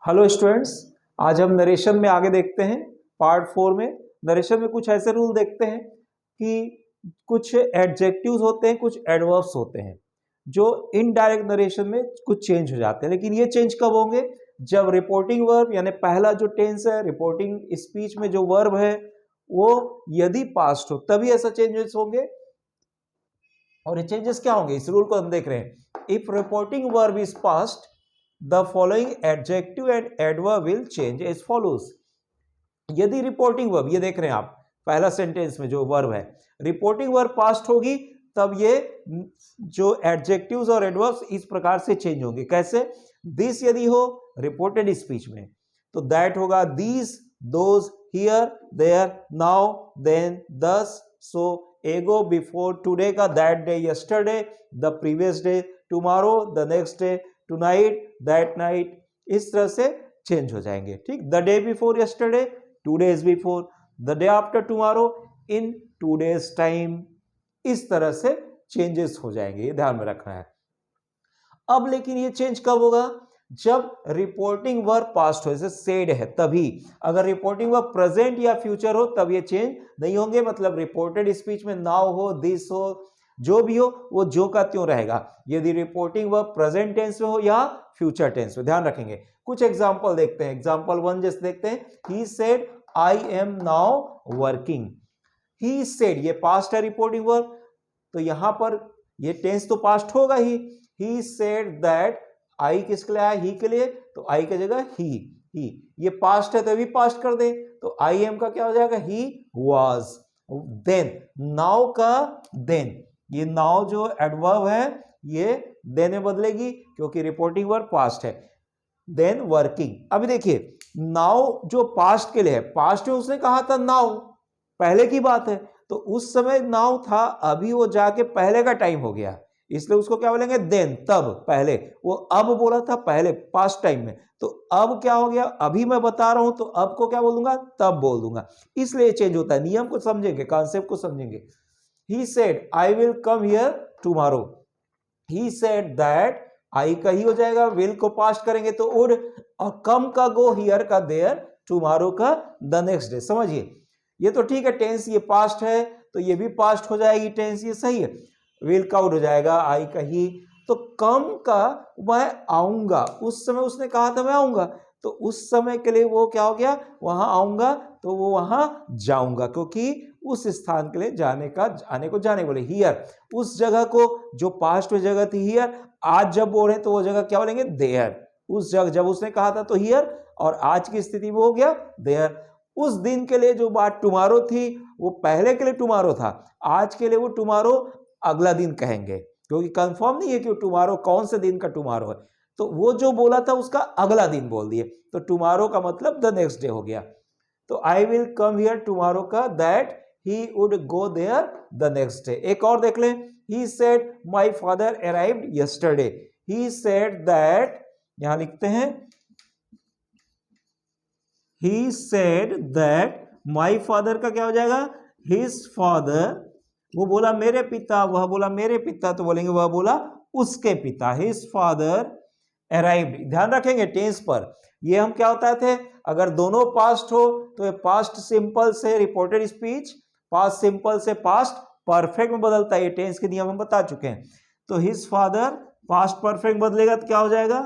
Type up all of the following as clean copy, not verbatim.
Hello students, आज हम narration में आगे देखते हैं। पार्ट 4 में नरेशन में कुछ ऐसे रूल देखते हैं कि कुछ एडजेक्टिव्स होते हैं, कुछ एडवर्ब्स होते हैं जो इनडायरेक्ट नरेशन में कुछ चेंज हो जाते हैं। लेकिन ये चेंज कब होंगे? जब रिपोर्टिंग वर्ब यानी पहला जो टेंस है, रिपोर्टिंग स्पीच में जो वर्ब है वो यदि पास्ट हो तभी ऐसा चेंजेस होंगे। और ये चेंजेस क्या होंगे, इस रूल को हम देख रहे हैं। If reporting verb is past, the following adjective and adverb will change as follows। यदि रिपोर्टिंग वर्ब, ये देख रहे हैं आप पहला सेंटेंस में जो वर्ब है, रिपोर्टिंग वर्ब पास्ट होगी तब ये जो एडजेक्टिव्स और एडवर्ब्स इस प्रकार से चेंज होंगे। कैसे? दिस यदि हो रिपोर्टेड स्पीच में तो दैट होगा these, those, here, there, now, then, thus, so, ago, before, today का that day, yesterday, the previous day, tomorrow, the next day, tonight, that night, इस तरह से चेंज हो जाएंगे। ठीक, the day before yesterday, 2 days before, the day after tomorrow, in 2 days time, इस तरह से चेंजेस हो जाएंगे, ये ध्यान में रखना है। अब लेकिन ये चेंज कब होगा? जब रिपोर्टिंग वर्ब पास्ट हो, जैसे सेड है तभी। अगर रिपोर्टिंग वर्ब प्रेजेंट या फ्यूचर हो तब ये चेंज नहीं होंगे। मतलब रिपोर्टेड स्पीच में नाउ हो, दिस हो, जो भी हो वो जो का त्यों रहेगा। यदि रिपोर्टिंग वर्ब प्रेजेंट टेंस में हो या फ्यूचर टेंस में, ध्यान रखेंगे। कुछ एग्जांपल देखते हैं। एग्जांपल 1 जैसे देखते हैं, he said I am now working. He said ये पास्ट है रिपोर्टिंग वर्ब, तो यहां पर ये टेंस तो पास्ट होगा ही। ही सेड दैट, आई किसके लिए आया? ही के लिए, तो आई की जगह ही। ये पास्ट है तो भी पास्ट कर दे, तो आई एम का क्या हो जाएगा? He was. देन नाउ का देन, ये नाउ जो एडवर्ब है ये देन में बदलेगी क्योंकि रिपोर्टिंग वर्ब पास्ट है। Then working. अभी देखिए नाउ जो पास्ट के लिए है, पास्ट में उसने कहा था नाउ, पहले की बात है, तो उस समय नाउ था, अभी वो जाके पहले का टाइम हो गया, इसलिए उसको क्या बोलेंगे? देन, तब, पहले। वो अब बोला था पहले, पास्ट टाइम में, तो अब क्या हो गया? अभी मैं बता रहा हूं तो अब को क्या बोल दूंगा? तब बोल दूंगा। इसलिए चेंज होता है। नियम को समझेंगे, कॉन्सेप्ट को समझेंगे। He said, I will come here tomorrow. He said that, I का ही हो जाएगा, will को पास्ट करेंगे तो would, और come का go, here का there, tomorrow का the next day। समझिए, ये तो ठीक है, टेंस ये पास्ट है तो ये भी पास्ट हो जाएगी टेंस, ये सही है। will का would हो जाएगा, I का ही। तो come का मैं आऊंगा, उस समय उसने कहा था मैं आऊंगा, तो उस समय के लिए वो क्या हो गया? वहां आऊंगा तो वो वहां जाऊंगा, क्योंकि उस स्थान के लिए जाने का, आने को जाने बोले। हियर, उस जगह को जो पास्ट में जगह थी हियर, आज जब बोल रहे तो वो जगह क्या बोलेंगे? देयर। उस जगह जब उसने कहा था तो हियर, और आज की स्थिति में हो गया देयर। उस दिन के लिए जो बात टुमारो थी वो पहले के लिए टुमारो था, आज के लिए वो टुमारो अगला दिन कहेंगे, क्योंकि कंफर्म नहीं है कि टुमारो कौन से दिन का टुमारो है, तो वो जो बोला था उसका अगला दिन बोल दिए, तो टुमारो का मतलब द नेक्स्ट डे हो गया। तो I will come here tomorrow का that he would go there the next day। एक और देख लें, he said my father arrived yesterday। he said that, यहां लिखते हैं he said that my father का क्या हो जाएगा? his father, वो बोला मेरे पिता, वह बोला मेरे पिता, तो बोलेंगे वह बोला उसके पिता। his father arrived, ध्यान रखेंगे टेंस पर। ये हम क्या होता थे, अगर दोनों पास्ट हो तो ये पास्ट सिंपल से रिपोर्टेड स्पीच, पास्ट सिंपल से पास्ट परफेक्ट में बदलता है। ये टेंस के नियम हम बता चुके हैं। तो हिज फादर पास्ट परफेक्ट बदलेगा तो क्या हो जाएगा?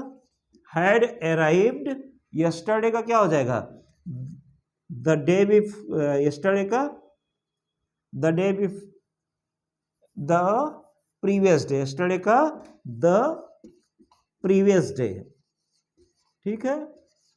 Had arrived. यस्टरडे का क्या हो जाएगा? द डे बिफोर, यस्टरडे का the day before, the previous day, yesterday का द प्रीवियस डे। ठीक है,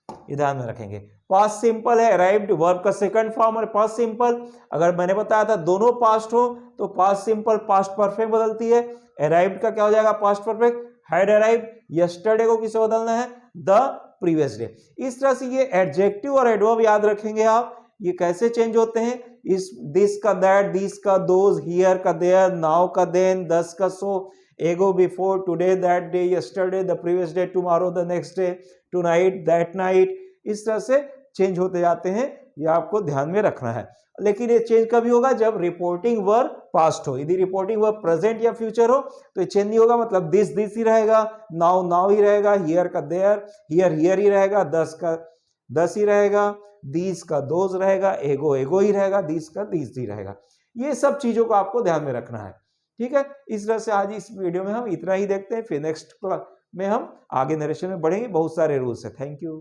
ये ध्यान में रखेंगे। पास्ट सिंपल है, अराइव्ड वर्ब का सेकंड फॉर्म है पास्ट सिंपल। अगर मैंने बताया था दोनों पास्ट हो तो पास्ट सिंपल पास्ट परफेक्ट बदलती है। अराइव्ड का क्या हो जाएगा? Past perfect. Had arrived, yesterday को किसे बदलना है? The previous day. इस तरह से ये एडजेक्टिव और एडवर्ब याद रखेंगे आप। ये कैसे चेंज होते हैं? इस दिस का दैट, दिस का दोज, हियर का देयर, नाउ का देन, दस का सो, ago before, today that day, yesterday the previous day, tomorrow the next day, tonight that night, इस तरह से चेंज होते जाते हैं ये आपको ध्यान में रखना है। लेकिन ये चेंज कभी होगा जब रिपोर्टिंग वर्ब पास्ट हो। यदि रिपोर्टिंग वर्ब प्रेजेंट या फ्यूचर हो तो ये चेंज नहीं होगा, मतलब दिस ही रहेगा, नाउ ही रहेगा, हियर का देयर, हियर ही रहेगा, दस का दस ही रहेगा, दीज का दोज रहेगा, एगो ही रहेगा, दीज का दीज ही रहेगा। ये सब चीजों को आपको ध्यान में रखना है। ठीक है, इस तरह से आज इस वीडियो में हम इतना ही देखते हैं, फिर नेक्स्ट क्लास में हम आगे नरेशन में बढ़ेंगे। बहुत सारे रूल्स है। Thank you.